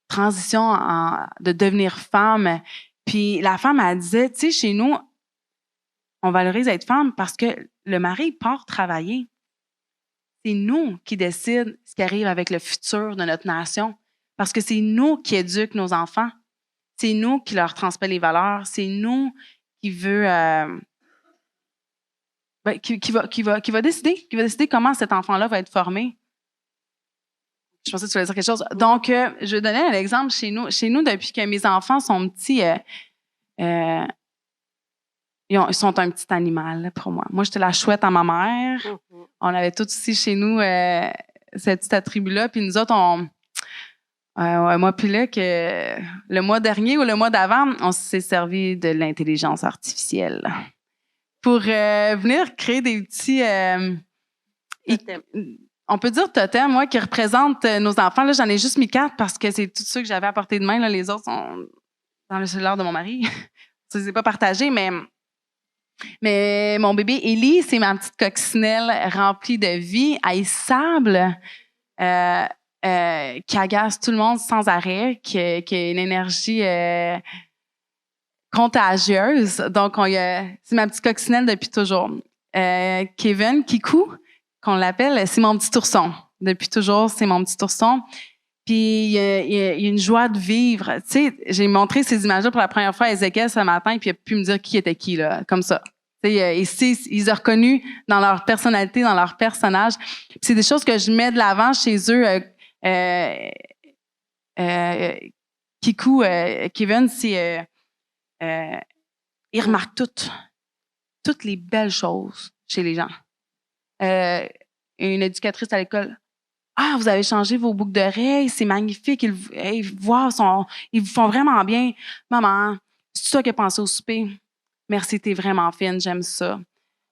B: transition de devenir femme. Puis la femme, elle disait, tu sais, chez nous, on valorise être femme parce que le mari part travailler. C'est nous qui décident ce qui arrive avec le futur de notre nation. Parce que c'est nous qui éduquons nos enfants. C'est nous qui leur transmet les valeurs. C'est nous qui va décider comment cet enfant-là va être formé. Je pensais que tu voulais dire quelque chose. Donc, je vais donner un exemple chez nous. Chez nous, depuis que mes enfants sont petits, ils sont un petit animal pour moi. Moi, j'étais la chouette à ma mère. Mm-hmm. On avait tous ici chez nous cette petite attribut-là. Puis nous autres, moi puis là, que le mois dernier ou le mois d'avant, on s'est servi de l'intelligence artificielle pour venir créer des petits... on peut dire totem, moi, qui représente nos enfants. Là, j'en ai juste mis 4 parce que c'est tout ceux que j'avais à portée de main. Là, les autres sont dans le cellulaire de mon mari. Ça ne s'est pas partagé, mais mon bébé Élie, c'est ma petite coccinelle remplie de vie, haïssable, qui agace tout le monde sans arrêt, qui a une énergie contagieuse. Donc, c'est ma petite coccinelle depuis toujours. Kevin, Kikou, qu'on l'appelle, c'est mon petit ourson. Depuis toujours, c'est mon petit ourson. Puis, il y a une joie de vivre. Tu sais, j'ai montré ces images-là pour la première fois à Ézéchiel ce matin, puis il a pu me dire qui était qui, là, comme ça. Tu sais, ils ont reconnu dans leur personnalité, dans leur personnage. Puis c'est des choses que je mets de l'avant chez eux. Kikou, Kevin, il remarque toutes les belles choses chez les gens. Une éducatrice à l'école. Ah, vous avez changé vos boucles d'oreilles, c'est magnifique. Ils vous font vraiment bien. Maman, c'est toi qui as pensé au souper. Merci, t'es vraiment fine, j'aime ça.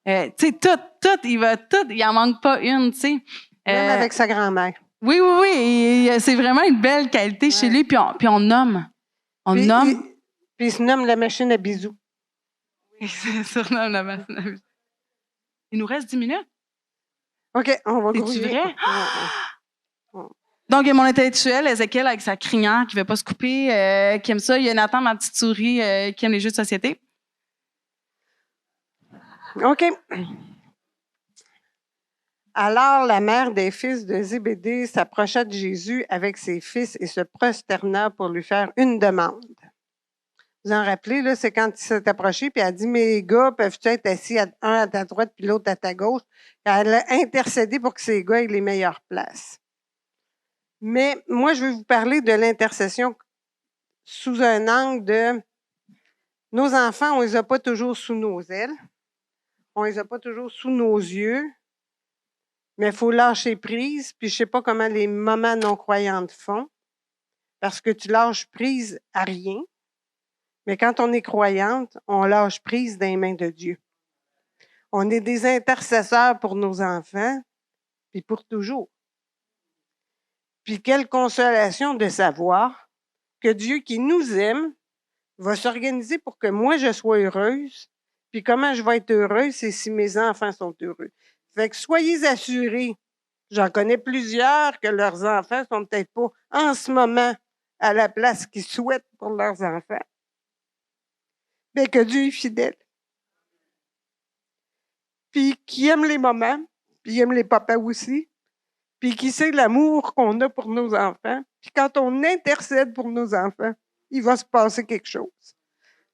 B: Tu sais, tout, il en manque pas une, tu sais.
A: Même avec sa grand-mère.
B: Oui, c'est vraiment une belle qualité chez lui, puis on nomme.
A: Puis il se nomme la machine à bisous.
B: Oui, c'est surnomme la machine à bisous. Il nous reste 10 minutes.
A: OK, on va
B: grouiller. C'est vrai? Donc, il y a mon intellectuel, Ézéchiel, avec sa crinière qui ne veut pas se couper, qui aime ça. Il y a Nathan, ma petite souris, qui aime les jeux de société.
A: OK. Alors la mère des fils de Zébédée s'approcha de Jésus avec ses fils et se prosterna pour lui faire une demande. Vous en rappelez, là, c'est quand il s'est approché, puis elle a dit, mes gars peuvent-tu être assis un à ta droite puis l'autre à ta gauche? Elle a intercédé pour que ces gars aient les meilleures places. Mais moi, je vais vous parler de l'intercession sous un angle de nos enfants, on les a pas toujours sous nos ailes, on les a pas toujours sous nos yeux, mais il faut lâcher prise, puis je sais pas comment les mamans non-croyantes font, parce que tu lâches prise à rien. Mais quand on est croyante, on lâche prise dans les mains de Dieu. On est des intercesseurs pour nos enfants, puis pour toujours. Puis quelle consolation de savoir que Dieu qui nous aime va s'organiser pour que moi je sois heureuse. Puis comment je vais être heureuse, c'est si mes enfants sont heureux. Fait que soyez assurés, j'en connais plusieurs que leurs enfants sont peut-être pas en ce moment à la place qu'ils souhaitent pour leurs enfants. Mais que Dieu est fidèle. Puis qui aime les mamans, puis il aime les papas aussi, puis qui sait l'amour qu'on a pour nos enfants. Puis quand on intercède pour nos enfants, il va se passer quelque chose.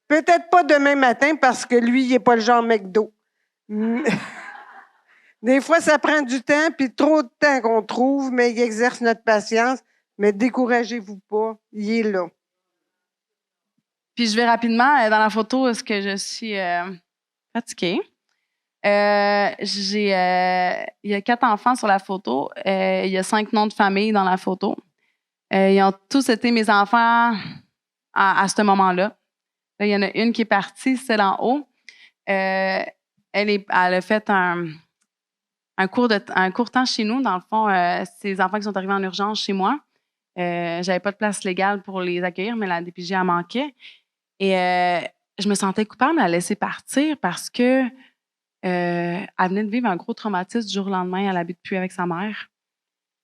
A: Peut-être pas demain matin parce que lui, il n'est pas le genre McDo. Des fois, ça prend du temps, puis trop de temps qu'on trouve, mais il exerce notre patience. Mais découragez-vous pas, il est là.
B: Puis je vais rapidement dans la photo, est-ce que je suis fatiguée? Il y a 4 enfants sur la photo. Il y a 5 noms de famille dans la photo. Ils ont tous été mes enfants à ce moment-là. Là, il y en a une qui est partie, celle en haut. Elle a fait un court temps chez nous. Dans le fond, c'est les enfants qui sont arrivés en urgence chez moi. J'avais pas de place légale pour les accueillir, mais la DPJ en manquait. Et je me sentais coupable de la laisser partir parce que elle venait de vivre un gros traumatisme du jour au lendemain. Elle habite plus avec sa mère.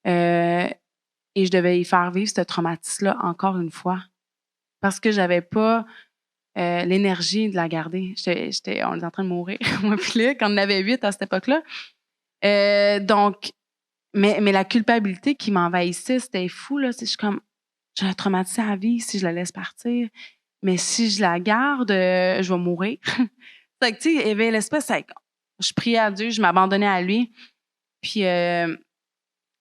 B: Et je devais y faire vivre ce traumatisme-là encore une fois. Parce que j'avais pas l'énergie de la garder. On était en train de mourir, moi puis là, quand on avait 8 à cette époque-là. Donc, mais la culpabilité qui m'envahissait, c'était fou, là. Je suis comme, je la traumatise à vie si je la laisse partir. Mais si je la garde, je vais mourir. Fait que, tu sais, il y avait l'espèce, je priais à Dieu, je m'abandonnais à lui. Puis,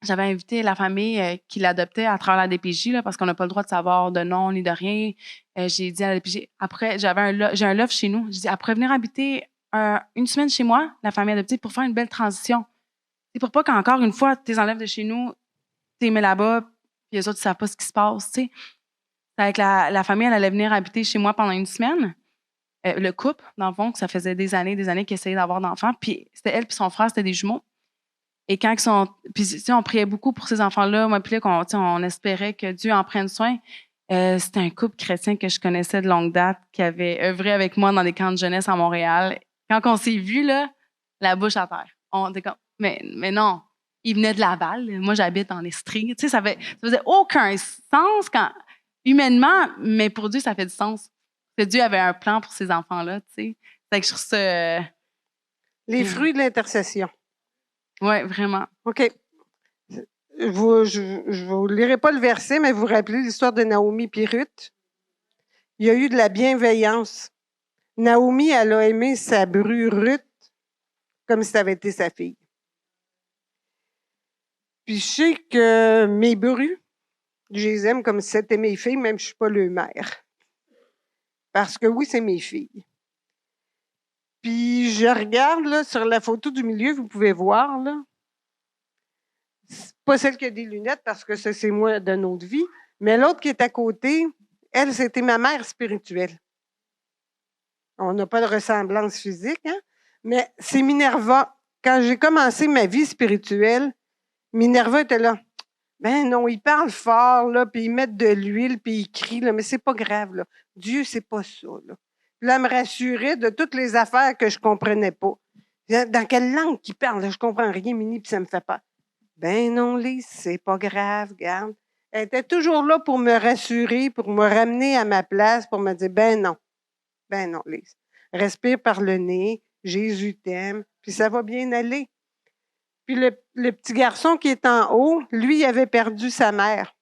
B: j'avais invité la famille qui l'adoptait à travers la DPJ, là, parce qu'on n'a pas le droit de savoir de nom ni de rien. J'ai dit à la DPJ, après, j'ai un loft chez nous. J'ai dit, après venir habiter une semaine chez moi, la famille adoptive, pour faire une belle transition. C'est pour pas qu'encore une fois, tu les enlèves de chez nous, tu les mets là-bas, puis les autres, ils savent pas ce qui se passe, tu sais. Avec la famille, elle allait venir habiter chez moi pendant une semaine. Le couple, dans le fond, que ça faisait des années qu'ils essayaient d'avoir d'enfants. Puis c'était elle puis son frère, c'était des jumeaux. Et quand ils sont... Puis, tu sais, on priait beaucoup pour ces enfants-là. Moi, puis là, on espérait que Dieu en prenne soin. C'était un couple chrétien que je connaissais de longue date, qui avait œuvré avec moi dans des camps de jeunesse à Montréal. Quand on s'est vus, là, la bouche à terre. On était comme, mais non, il venait de Laval. Moi, j'habite en Estrie. Tu sais, ça faisait aucun sens humainement, mais pour Dieu, ça fait du sens. Que Dieu avait un plan pour ces enfants-là, tu sais. Fait que je trouve ça...
A: Les fruits de l'intercession.
B: Oui, vraiment.
A: OK. Je ne vous lirai pas le verset, mais vous vous rappelez l'histoire de Naomi et Ruth? Il y a eu de la bienveillance. Naomi, elle a aimé sa bru Ruth comme si ça avait été sa fille. Puis je sais que mes brus, je les aime comme si c'était mes filles, même si je ne suis pas leur mère. Parce que oui, c'est mes filles. Puis je regarde là, sur la photo du milieu, vous pouvez voir, là. C'est pas celle qui a des lunettes parce que ça, c'est moi d'une autre vie. Mais l'autre qui est à côté, elle, c'était ma mère spirituelle. On n'a pas de ressemblance physique, hein? Mais c'est Minerva. Quand j'ai commencé ma vie spirituelle, Minerva était là. Ben non, ils parlent fort, là, puis ils mettent de l'huile, puis ils crient, là, mais c'est pas grave, là. Dieu, c'est pas ça, là. Puis là, elle me rassurait de toutes les affaires que je comprenais pas. Dans quelle langue qu'ils parlent? Là, je comprends rien, Mini, puis ça me fait peur. Ben non, Lise, c'est pas grave, garde. Elle était toujours là pour me rassurer, pour me ramener à ma place, pour me dire, ben non, Lise. Respire par le nez, Jésus t'aime, puis ça va bien aller. Puis le petit garçon qui est en haut, lui, il avait perdu sa mère.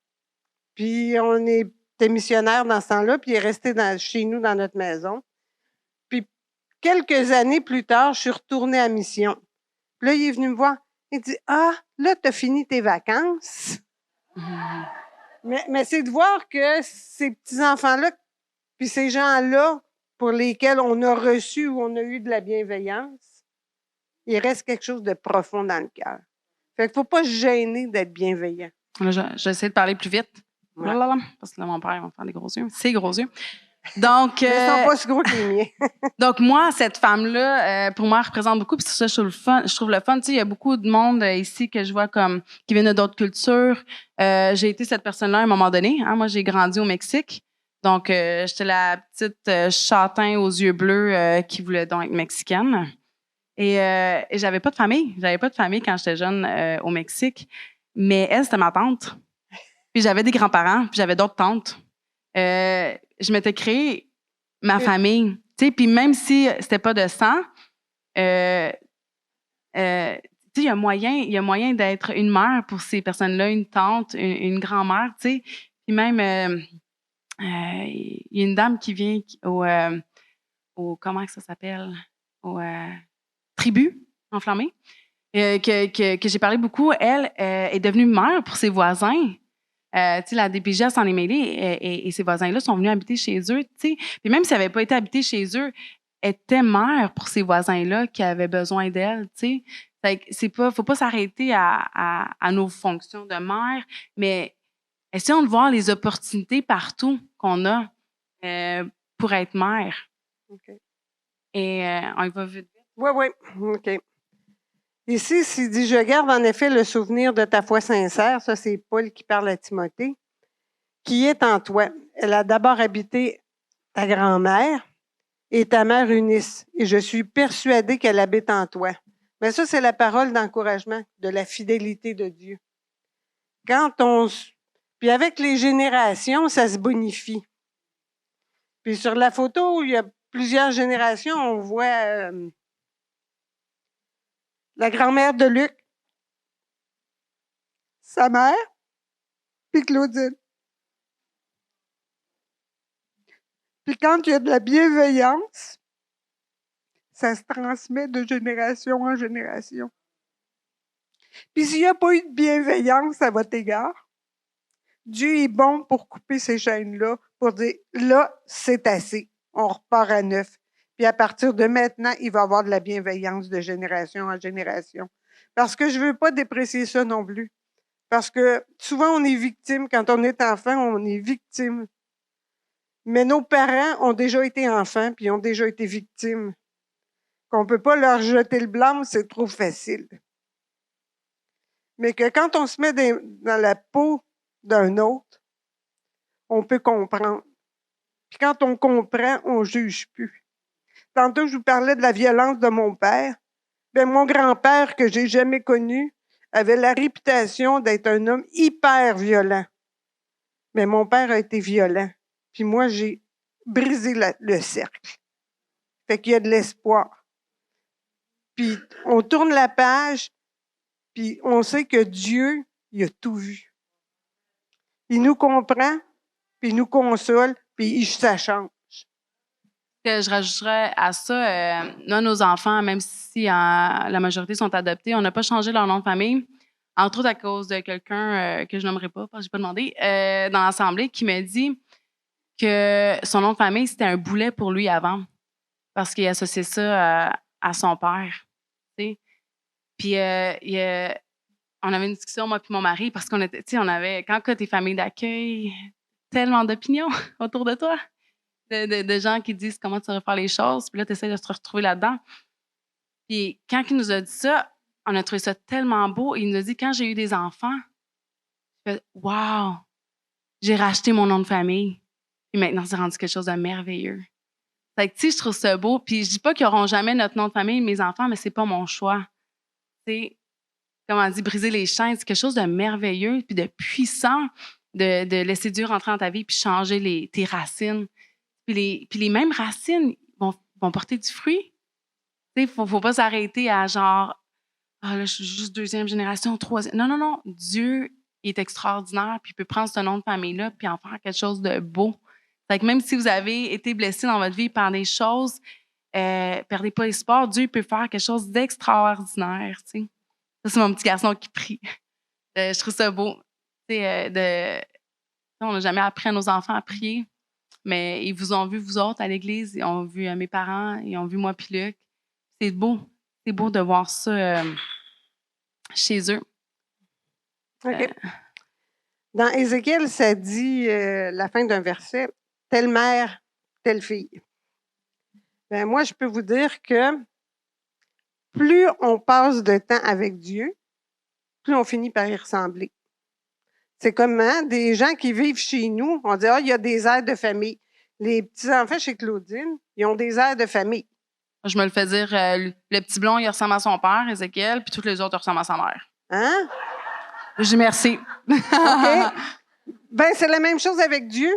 A: Puis on était missionnaire dans ce temps-là, puis il est resté chez nous dans notre maison. Puis quelques années plus tard, je suis retournée à mission. Puis là, il est venu me voir. Il dit, « Ah, là, tu as fini tes vacances. » Mais c'est de voir que ces petits-enfants-là, puis ces gens-là, pour lesquels on a reçu ou on a eu de la bienveillance, il reste quelque chose de profond dans le cœur. Fait qu'il ne faut pas se gêner d'être bienveillant.
B: Là, j'essaie de parler plus vite.
A: Ouais.
B: Blablabla, parce que là, mon père va me faire des gros yeux. C'est gros yeux. Donc,
A: Mais ils sont pas si gros que les miens.
B: donc moi, cette femme-là, pour moi, elle représente beaucoup. Puis ça, je trouve le fun. Tu sais, il y a beaucoup de monde ici que je vois comme qui viennent d'autres cultures. J'ai été cette personne-là à un moment donné. Hein. Moi, j'ai grandi au Mexique. Donc, j'étais la petite châtain aux yeux bleus qui voulait donc être mexicaine. Et j'avais pas de famille. J'avais pas de famille quand j'étais jeune au Mexique. Mais elle, c'était ma tante. Puis j'avais des grands-parents, puis j'avais d'autres tantes. Je m'étais créé ma famille. Tu sais, puis même si c'était pas de sang, tu sais, il y a moyen d'être une mère pour ces personnes-là, une tante, une grand-mère, tu sais. Puis même, il y a une dame qui vient au comment ça s'appelle? Au tribu enflammé, que j'ai parlé beaucoup. Elle est devenue mère pour ses voisins. Tu sais, la DPJ s'en est mêlée et ces voisins-là sont venus habiter chez eux, tu sais. Puis même s'ils n'avaient pas été habités chez eux, elle était mère pour ces voisins-là qui avaient besoin d'elle, tu sais. Faut pas s'arrêter à nos fonctions de mère, mais essayons de voir les opportunités partout qu'on a pour être mère.
A: OK.
B: Et on y va vite.
A: Oui, oui. OK. Ici, il dit, « Je garde en effet le souvenir de ta foi sincère. » Ça, c'est Paul qui parle à Timothée. « Qui est en toi. Elle a d'abord habité ta grand-mère et ta mère Eunice. Et je suis persuadée qu'elle habite en toi. » Mais ça, c'est la parole d'encouragement, de la fidélité de Dieu. Puis avec les générations, ça se bonifie. Puis sur la photo, il y a plusieurs générations, on voit la grand-mère de Luc, sa mère, puis Claudine. Puis quand il y a de la bienveillance, ça se transmet de génération en génération. Puis s'il n'y a pas eu de bienveillance à votre égard, Dieu est bon pour couper ces chaînes-là, pour dire, là, c'est assez, on repart à neuf. Puis à partir de maintenant, il va y avoir de la bienveillance de génération en génération. Parce que je ne veux pas déprécier ça non plus. Parce que souvent, on est victime. Quand on est enfant, on est victime. Mais nos parents ont déjà été enfants, puis ont déjà été victimes. Qu'on ne peut pas leur jeter le blâme, c'est trop facile. Mais que quand on se met dans la peau d'un autre, on peut comprendre. Puis quand on comprend, on ne juge plus. Tantôt, je vous parlais de la violence de mon père. Bien, mon grand-père, que j'ai jamais connu, avait la réputation d'être un homme hyper violent. Mais mon père a été violent. Puis moi, j'ai brisé le cercle. Fait qu'il y a de l'espoir. Puis on tourne la page, puis on sait que Dieu, il a tout vu. Il nous comprend, puis il nous console, puis ça change.
B: Que je rajouterais à ça, là, nos enfants, même si la majorité sont adoptés, on n'a pas changé leur nom de famille, entre autres à cause de quelqu'un que je nommerai pas, parce que je n'ai pas demandé, dans l'Assemblée, qui m'a dit que son nom de famille, c'était un boulet pour lui avant, parce qu'il associait ça à son père. T'sais. Puis on avait une discussion, moi et mon mari, parce qu'on était, on avait, quand tu as tes familles d'accueil, tellement d'opinions autour de toi. De gens qui disent comment tu devrais faire les choses, puis là, tu essaies de te retrouver là-dedans. Puis quand il nous a dit ça, on a trouvé ça tellement beau. Il nous a dit, quand j'ai eu des enfants, je fais, wow, j'ai racheté mon nom de famille. Puis maintenant, c'est rendu quelque chose de merveilleux. Fait que, tu sais, je trouve ça beau. Puis je dis pas qu'ils n'auront jamais notre nom de famille, mes enfants, mais c'est pas mon choix. C'est, comme on dit, briser les chaînes, c'est quelque chose de merveilleux, puis de puissant, de laisser Dieu rentrer dans ta vie, puis changer tes racines. Puis les mêmes racines vont porter du fruit. Il ne faut pas s'arrêter à genre, Ah, là, je suis juste deuxième génération, troisième. Non, non, non. Dieu est extraordinaire, puis il peut prendre ce nom de famille-là, puis en faire quelque chose de beau. Fait que même si vous avez été blessé dans votre vie par des choses, perdez pas espoir. Dieu peut faire quelque chose d'extraordinaire, tu sais. Ça, c'est mon petit garçon qui prie. Je trouve ça beau. Tu sais, on n'a jamais appris à nos enfants à prier, mais ils vous ont vu, vous autres, à l'église. Ils ont vu mes parents, ils ont vu moi puis Luc. C'est beau. C'est beau de voir ça chez eux.
A: OK. Dans Ézéchiel, ça dit, la fin d'un verset, « Telle mère, telle fille ». Ben, moi, je peux vous dire que plus on passe de temps avec Dieu, plus on finit par y ressembler. C'est comme des gens qui vivent chez nous, on dit « Ah, il y a des airs de famille ». Les petits-enfants chez Claudine, ils ont des airs de famille.
B: Je me le fais dire, le petit blond, il ressemble à son père, Ézéchiel, puis tous les autres, ils ressemblent à sa mère.
A: Hein?
B: Je dis merci.
A: OK. Ben, c'est la même chose avec Dieu.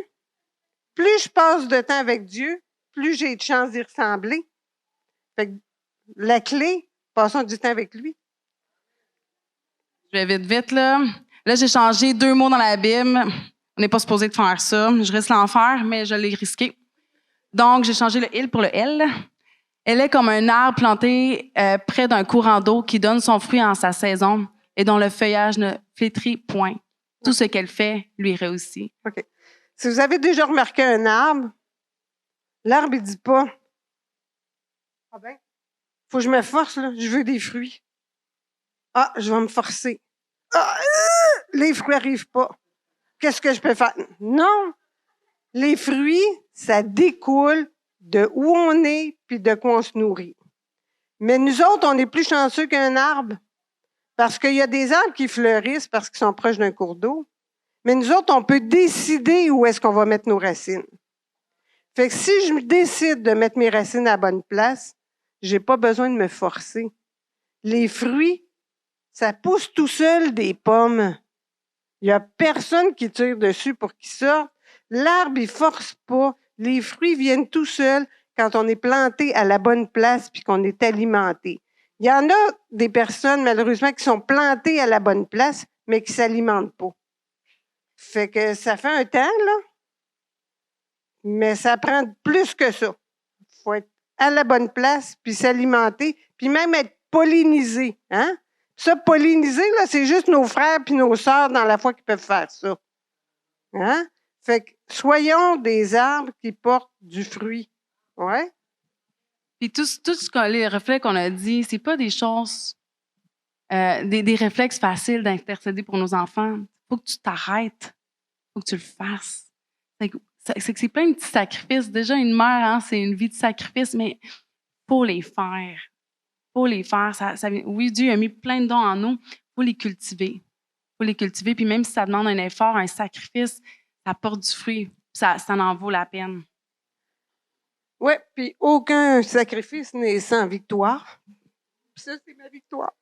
A: Plus je passe de temps avec Dieu, plus j'ai de chances d'y ressembler. Fait que la clé, passons du temps avec lui.
B: Je vais vite, là. Là, j'ai changé 2 mots dans la Bible. On n'est pas supposé de faire ça. Je risque l'enfer, mais je l'ai risqué. Donc, j'ai changé le « il » pour le « elle ». Elle est comme un arbre planté près d'un courant d'eau qui donne son fruit en sa saison et dont le feuillage ne flétrit point. Tout ce qu'elle fait lui réussit.
A: OK. Si vous avez déjà remarqué un arbre, l'arbre, il dit pas « Ah ben, faut que je me force, là, je veux des fruits. Ah, je vais me forcer. Ah, les fruits n'arrivent pas. Qu'est-ce que je peux faire? » Non! Les fruits, ça découle de où on est puis de quoi on se nourrit. Mais nous autres, on est plus chanceux qu'un arbre parce qu'il y a des arbres qui fleurissent parce qu'ils sont proches d'un cours d'eau. Mais nous autres, on peut décider où est-ce qu'on va mettre nos racines. Fait que si je me décide de mettre mes racines à la bonne place, j'ai pas besoin de me forcer. Les fruits, ça pousse tout seul des pommes. Il n'y a personne qui tire dessus pour qu'ils sortent. L'arbre, il force pas. Les fruits viennent tout seuls quand on est planté à la bonne place puis qu'on est alimenté. Il y en a des personnes, malheureusement, qui sont plantées à la bonne place, mais qui ne s'alimentent pas. Fait que ça fait un temps, là, mais ça prend plus que ça. Il faut être à la bonne place, puis s'alimenter, puis même être pollinisé. Hein? Ça, polliniser, là, c'est juste nos frères puis nos sœurs dans la foi qui peuvent faire ça. Hein? Fait que soyons des arbres qui portent du fruit. Ouais?
B: Puis tout ce les réflexes qu'on a dit, c'est pas des choses, des réflexes faciles d'intercéder pour nos enfants. Faut que tu t'arrêtes. Faut que tu le fasses. C'est plein de petits sacrifices. Déjà, une mère, hein, c'est une vie de sacrifice, mais faut les faire. Faut les faire. Oui, Dieu a mis plein de dons en nous. Faut les cultiver. Faut les cultiver. Puis même si ça demande un effort, un sacrifice, ça porte du fruit. Ça en vaut la peine.
A: Oui, puis aucun sacrifice n'est sans victoire. Puis ça, c'est ma victoire.